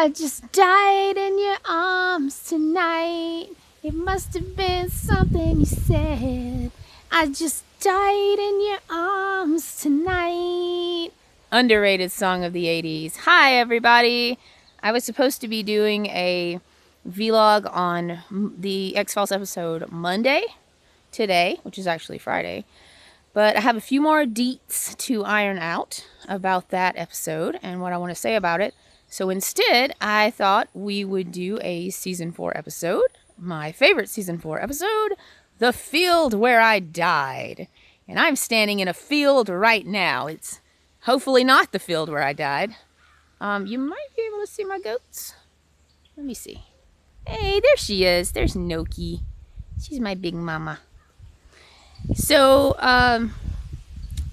I just died in your arms tonight. It must have been something you said. I just died in your arms tonight. Underrated song of the 80s. Hi, everybody. I was supposed to be doing a vlog on the X-Files episode Monday, today, which is actually Friday. But I have a few more deets to iron out about that episode and what I want to say about it. So instead, I thought we would do a Season 4 episode. My favorite Season 4 episode, The Field Where I Died. And I'm standing in a field right now. It's hopefully not the field where I died. You might be able to see my goats. Let me see. Hey, there she is. There's Noki. She's my big mama. So,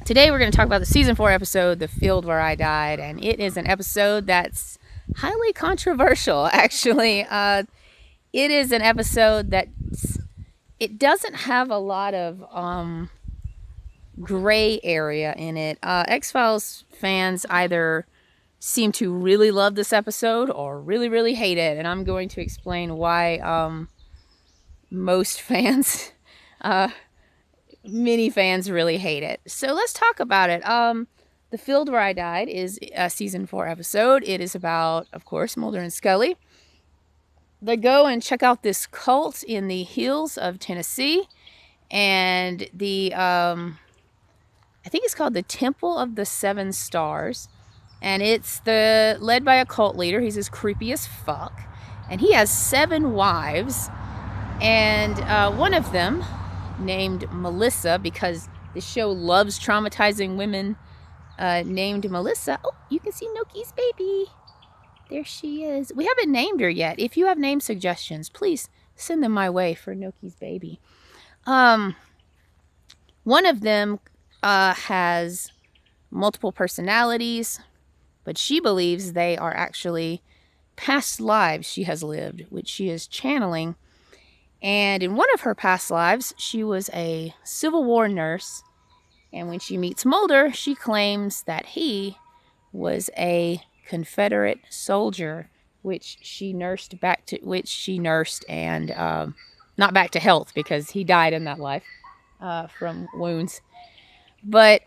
today we're going to talk about the Season 4 episode, The Field Where I Died, and it is an episode that's highly controversial, actually. It is an episode that it doesn't have a lot of gray area in it. X-Files fans either seem to really love this episode or really, really hate it, and I'm going to explain why most fans... many fans really hate it. So let's talk about it. The Field Where I Died is a Season 4 episode. It is about, of course, Mulder and Scully. They go and check out this cult in the hills of Tennessee. And the, I think it's called the Temple of the Seven Stars. And it's led by a cult leader. He's as creepy as fuck. And he has 7 wives. And one of them, named Melissa, because the show loves traumatizing women, named Melissa. Oh, you can see Noki's baby. There she is. We haven't named her yet. If you have name suggestions, please send them my way for Noki's baby. One of them has multiple personalities, but she believes they are actually past lives she has lived, which she is channeling. And in one of her past lives, she was a Civil War nurse. And when she meets Mulder, she claims that he was a Confederate soldier, which she nursed and not back to health because he died in that life from wounds. But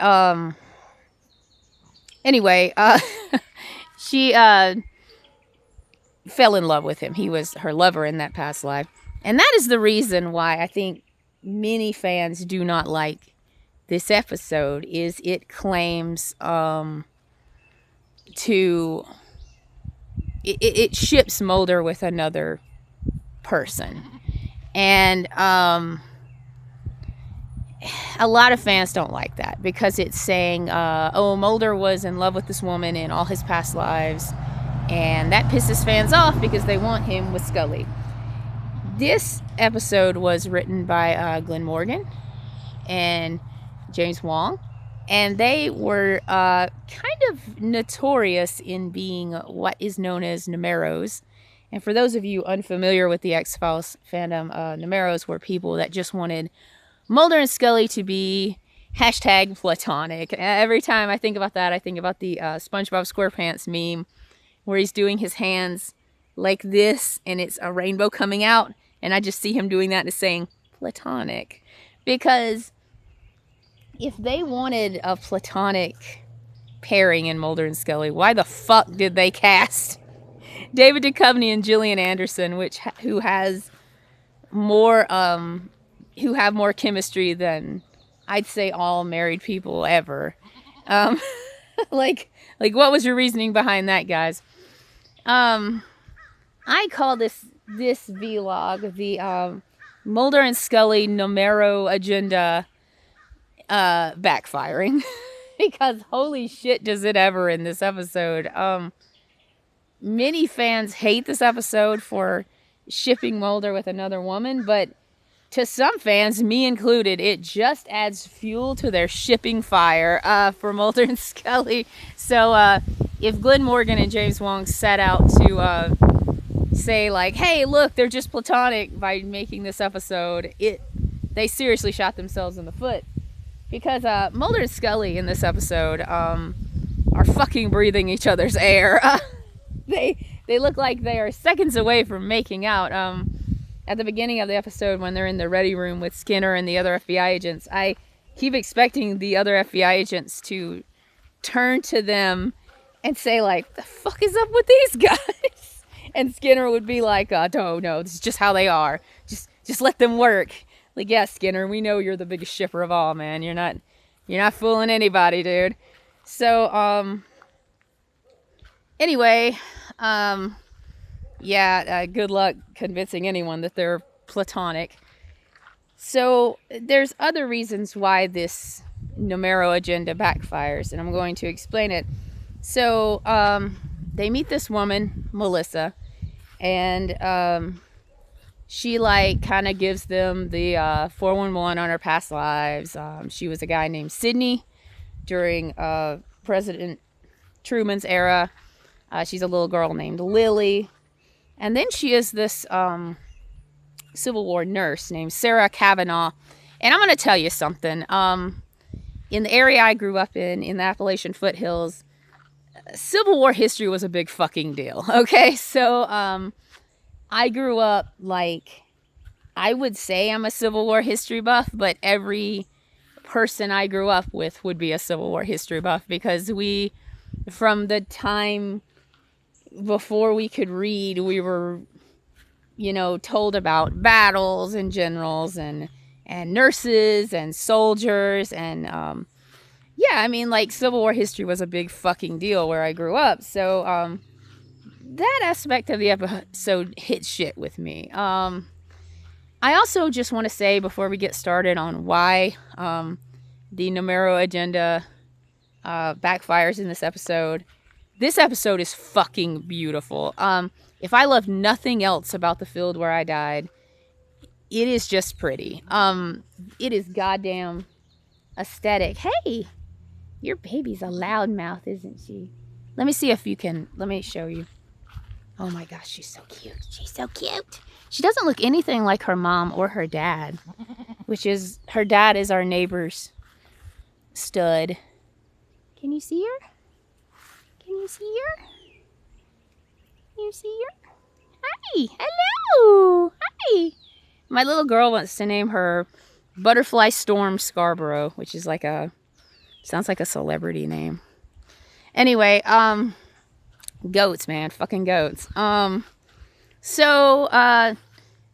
anyway, she fell in love with him. He was her lover in that past life. And that is the reason why I think many fans do not like this episode, is it claims it ships Mulder with another person. And a lot of fans don't like that because it's saying, oh, Mulder was in love with this woman in all his past lives. And that pisses fans off because they want him with Scully. This episode was written by Glenn Morgan and James Wong, and they were kind of notorious in being what is known as Nomeros. And for those of you unfamiliar with the X-Files fandom, Nomeros were people that just wanted Mulder and Scully to be hashtag platonic. Every time I think about that, I think about the SpongeBob SquarePants meme where he's doing his hands like this and it's a rainbow coming out. And I just see him doing that and saying platonic. Because if they wanted a platonic pairing in Mulder and Scully, why the fuck did they cast David Duchovny and Gillian Anderson, who have more chemistry than I'd say all married people ever? Like what was your reasoning behind that, guys? I call this vlog the Mulder and Scully Nomero Agenda backfiring. Because holy shit does it ever in this episode. Many fans hate this episode for shipping Mulder with another woman, but to some fans, me included, it just adds fuel to their shipping fire for Mulder and Scully. So if Glenn Morgan and James Wong set out to say like, hey, look, they're just platonic by making this episode, they seriously shot themselves in the foot. Because Mulder and Scully in this episode are fucking breathing each other's air. They look like they are seconds away from making out. At the beginning of the episode, when they're in the ready room with Skinner and the other FBI agents, I keep expecting the other FBI agents to turn to them and say, like, the fuck is up with these guys? And Skinner would be like, no, this is just how they are. Just let them work. Like, yeah, Skinner, we know you're the biggest shipper of all, man. You're not fooling anybody, dude. So, anyway, yeah, good luck convincing anyone that they're platonic. So there's other reasons why this Nomero Agenda backfires, and I'm going to explain it. So they meet this woman, Melissa, and she like kind of gives them the 411 on her past lives. She was a guy named Sidney during President Truman's era. She's a little girl named Lily. And then she is this Civil War nurse named Sarah Kavanaugh. And I'm going to tell you something. In the area I grew up in the Appalachian foothills, Civil War history was a big fucking deal. Okay, so I grew up like, I would say I'm a Civil War history buff, but every person I grew up with would be a Civil War history buff, because we, from the time before we could read, we were, you know, told about battles and generals and nurses and soldiers. And yeah, I mean, like, Civil War history was a big fucking deal where I grew up. So that aspect of the episode hit shit with me. I also just want to say, before we get started, on why the Nomero Agenda backfires in this episode. This episode is fucking beautiful. If I love nothing else about the field where I died, it is just pretty. It is goddamn aesthetic. Hey, your baby's a loudmouth, isn't she? Let me see if you can. Let me show you. Oh my gosh, she's so cute. She's so cute. She doesn't look anything like her mom or her dad, which is, her dad is our neighbor's stud. Can you see her? Can you see her? Can you see her? Hi, hello, hi. My little girl wants to name her Butterfly Storm Scarborough, which is like sounds like a celebrity name. Anyway, goats, man, fucking goats. So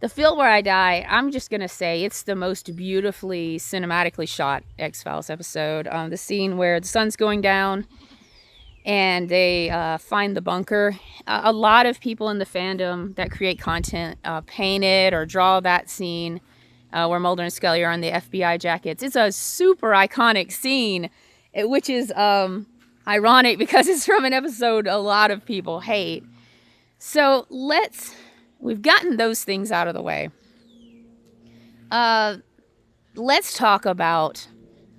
the field where I die, I'm just gonna say it's the most beautifully cinematically shot X-Files episode. The scene where the sun's going down and they find the bunker. A lot of people in the fandom that create content paint it or draw that scene where Mulder and Scully are on the FBI jackets. It's a super iconic scene, which is ironic because it's from an episode a lot of people hate. So we've gotten those things out of the way. Let's talk about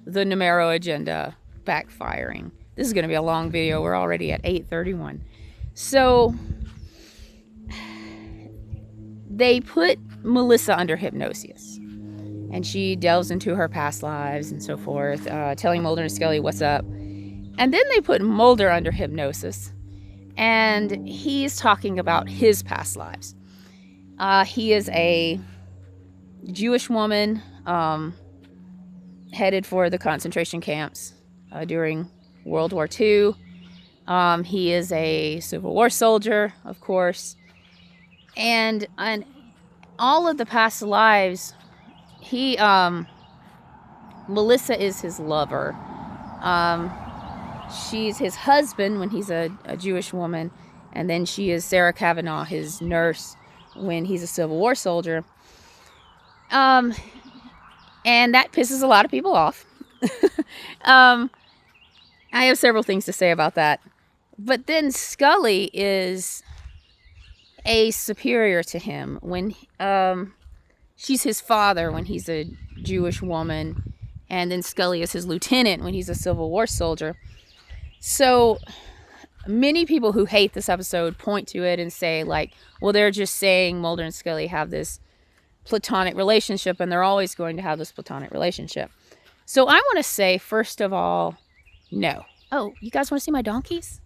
the Nomero Agenda backfiring. This is going to be a long video. We're already at 8:31. So they put Melissa under hypnosis, and she delves into her past lives and so forth, telling Mulder and Scully what's up. And then they put Mulder under hypnosis, and he's talking about his past lives. He is a Jewish woman headed for the concentration camps during World War II. He is a Civil War soldier, of course. And all of the past lives, Melissa is his lover. She's his husband when he's a Jewish woman. And then she is Sarah Kavanaugh, his nurse, when he's a Civil War soldier. And that pisses a lot of people off. I have several things to say about that. But then Scully is a superior to him when she's his father when he's a Jewish woman, and then Scully is his lieutenant when he's a Civil War soldier. So many people who hate this episode point to it and say, like, well, they're just saying Mulder and Scully have this platonic relationship, and they're always going to have this platonic relationship. So I want to say, first of all, no. Oh, you guys want to see my donkeys?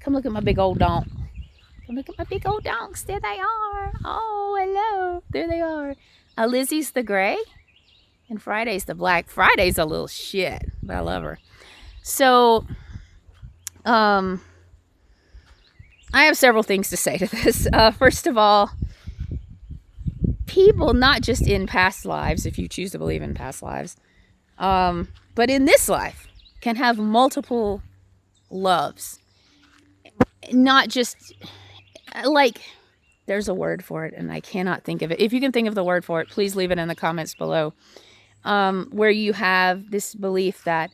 Come look at my big old donk. Look at my big old donks. There they are. Oh, hello. There they are. Lizzie's the gray and Friday's the black. Friday's a little shit, but I love her. So, I have several things to say to this. First of all, people, not just in past lives, if you choose to believe in past lives, but in this life, can have multiple loves. Not just, like, there's a word for it, and I cannot think of it. If you can think of the word for it, please leave it in the comments below. Where you have this belief that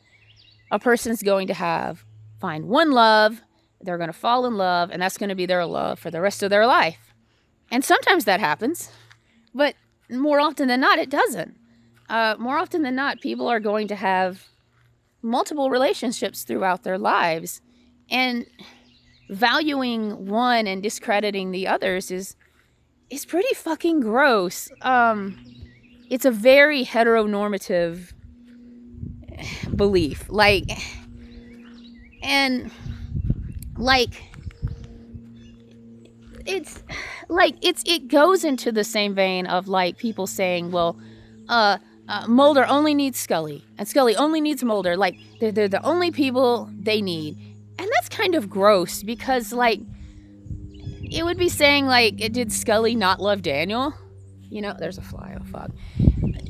a person's going to find one love, they're going to fall in love, and that's going to be their love for the rest of their life. And sometimes that happens, but more often than not, it doesn't. More often than not, people are going to have multiple relationships throughout their lives. And valuing one and discrediting the others is pretty fucking gross. It's a very heteronormative belief. It goes into the same vein of like people saying, well, Mulder only needs Scully and Scully only needs Mulder. Like they're the only people they need. And that's kind of gross because like it would be saying like, did Scully not love Daniel? You know, there's a fly. Oh fuck.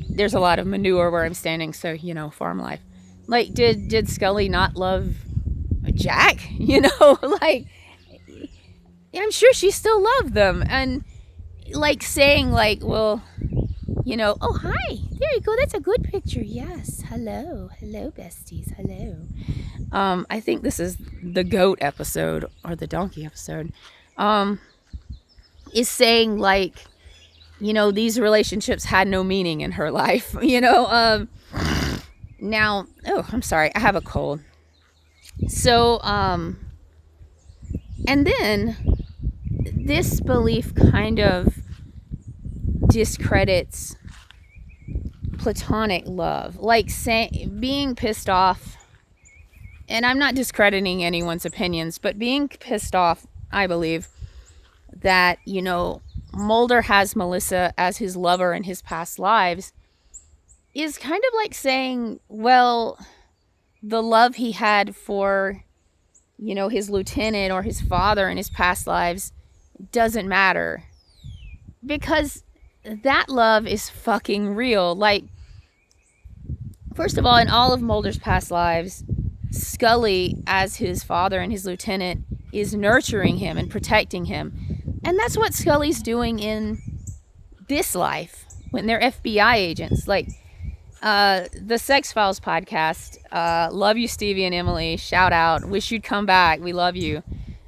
There's a lot of manure where I'm standing, so you know, farm life. Like, did Scully not love Jack? You know, like I'm sure she still loved them. And like saying like, well, you know, oh hi, there you go. That's a good picture. Yes, hello, besties, hello. I think this is the goat episode or the donkey episode. Is saying like, you know, these relationships had no meaning in her life, you know. Now, oh, I'm sorry, I have a cold. So, and then this belief kind of discredits platonic love, like being pissed off. And I'm not discrediting anyone's opinions, but being pissed off, I believe, that, you know, Mulder has Melissa as his lover in his past lives is kind of like saying, well, the love he had for, you know, his lieutenant or his father in his past lives doesn't matter. Because that love is fucking real. Like, first of all, in all of Mulder's past lives, Scully, as his father and his lieutenant, is nurturing him and protecting him. And that's what Scully's doing in this life when they're FBI agents. Like, the Sex Files podcast, love you, Stevie and Emily, shout out, wish you'd come back, we love you.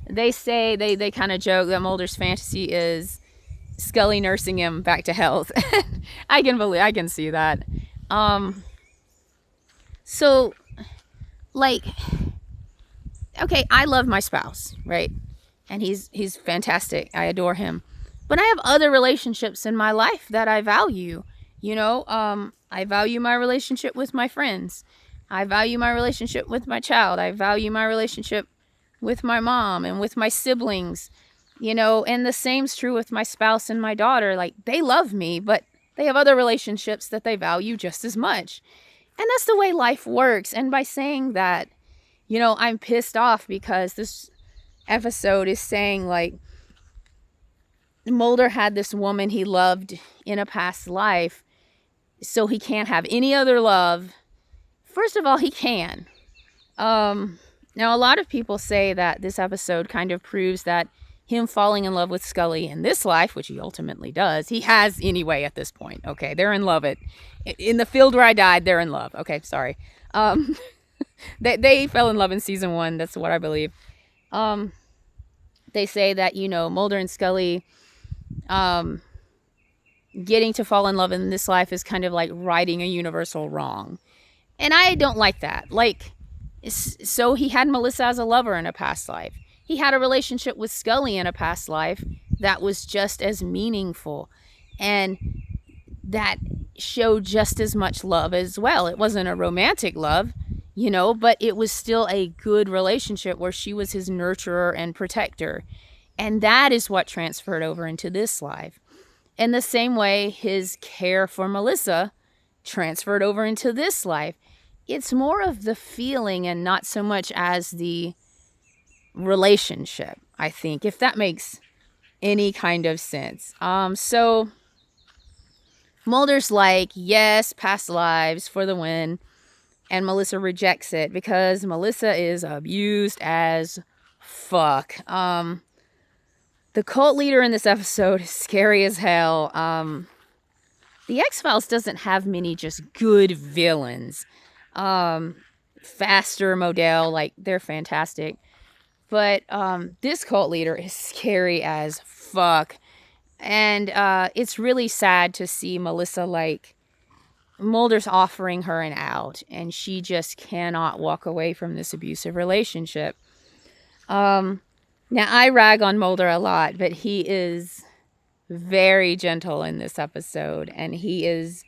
They say, they kind of joke that Mulder's fantasy is Scully nursing him back to health. I can see that. So, like, okay, I love my spouse, right? And he's fantastic. I adore him. But I have other relationships in my life that I value. You know, I value my relationship with my friends. I value my relationship with my child. I value my relationship with my mom and with my siblings. You know, and the same's true with my spouse and my daughter. Like, they love me, but they have other relationships that they value just as much. And that's the way life works. And by saying that, you know, I'm pissed off because this episode is saying like Mulder had this woman he loved in a past life, so he can't have any other love. First of all, he can. Now, a lot of people say that this episode kind of proves that him falling in love with Scully in this life, which he ultimately does, he has anyway at this point. Okay, they're in love. In the field where I died, they're in love. Okay, sorry. They fell in love in season 1. That's what I believe. They say that, you know, Mulder and Scully getting to fall in love in this life is kind of like righting a universal wrong. And I don't like that. Like, so he had Melissa as a lover in a past life. He had a relationship with Scully in a past life that was just as meaningful. And that showed just as much love as well. It wasn't a romantic love, you know, but it was still a good relationship where she was his nurturer and protector. And that is what transferred over into this life. In the same way, his care for Melissa transferred over into this life. It's more of the feeling and not so much as the relationship, I think, if that makes any kind of sense. So Mulder's like, yes, past lives for the win. And Melissa rejects it because Melissa is abused as fuck. The cult leader in this episode is scary as hell. The X-Files doesn't have many just good villains. Faster, Modell, like, they're fantastic. But this cult leader is scary as fuck. And it's really sad to see Melissa, like, Mulder's offering her an out, and she just cannot walk away from this abusive relationship. Now, I rag on Mulder a lot, but he is very gentle in this episode, and he is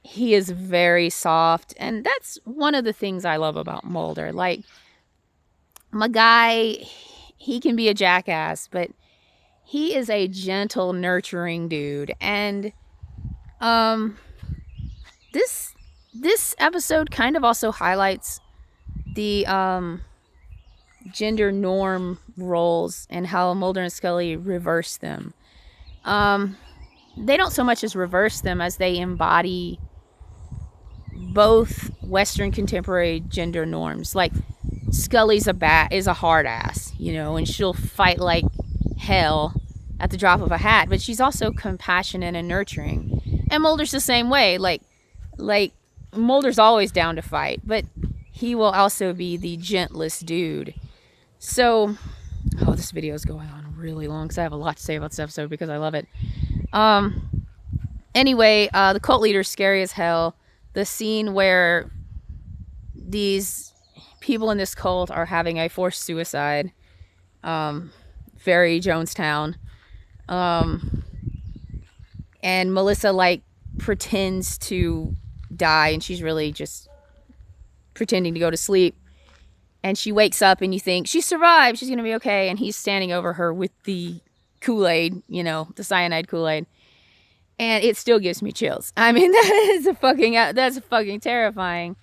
very soft, and that's one of the things I love about Mulder. Like, my guy, he can be a jackass, but he is a gentle, nurturing dude, and this episode kind of also highlights the gender norm roles and how Mulder and Scully reverse them. They don't so much as reverse them as they embody both Western contemporary gender norms. Like, Scully's is a hard ass, you know, and she'll fight like hell at the drop of a hat, but she's also compassionate and nurturing. And Mulder's the same way. Like Mulder's always down to fight, but he will also be the gentlest dude. So, this video is going on really long because I have a lot to say about this episode because I love it. Anyway, the cult leader's scary as hell. The scene where these people in this cult are having a forced suicide, very Jonestown. And Melissa, like, pretends to die, and she's really just pretending to go to sleep. And she wakes up, and you think, she survived, she's gonna be okay. And he's standing over her with the Kool-Aid, you know, the cyanide Kool-Aid. And it still gives me chills. I mean, that's fucking terrifying.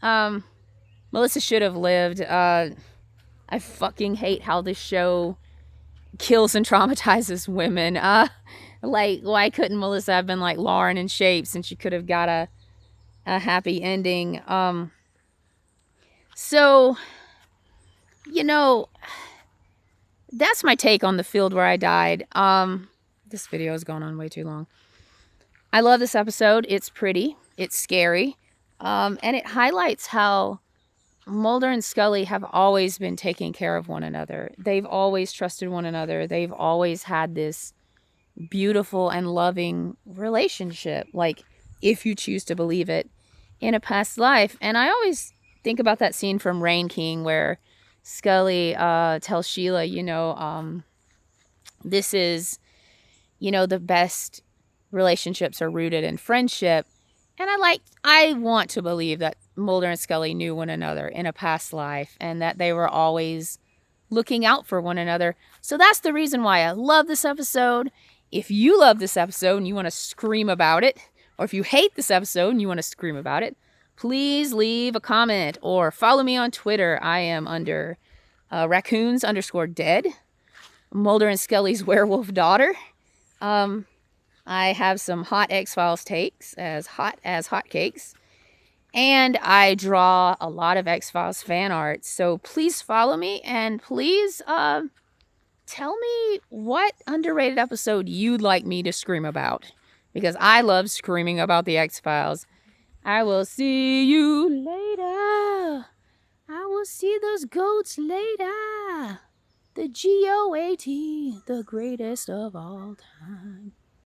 Melissa should have lived. I fucking hate how this show kills and traumatizes women. Like, why couldn't Melissa have been like Lauren in Shape, since she could have got a happy ending? So, you know, that's my take on The Field Where I Died. This video has gone on way too long. I love this episode. It's pretty. It's scary. And it highlights how Mulder and Scully have always been taking care of one another. They've always trusted one another. They've always had this beautiful and loving relationship, like, if you choose to believe it, in a past life. And I always think about that scene from Rain King where Scully tells Sheila, you know, this is, you know, the best relationships are rooted in friendship. And I want to believe that Mulder and Scully knew one another in a past life and that they were always looking out for one another. So that's the reason why I love this episode. If you love this episode and you want to scream about it, or if you hate this episode and you want to scream about it, please leave a comment or follow me on Twitter. I am under raccoons_dead, Mulder and Scully's werewolf daughter. I have some hot X-Files takes, as hot as hotcakes. And I draw a lot of X-Files fan art. So please follow me, and please tell me what underrated episode you'd like me to scream about, because I love screaming about the X-Files. I will see you later. I will see those goats later. The GOAT, the greatest of all time.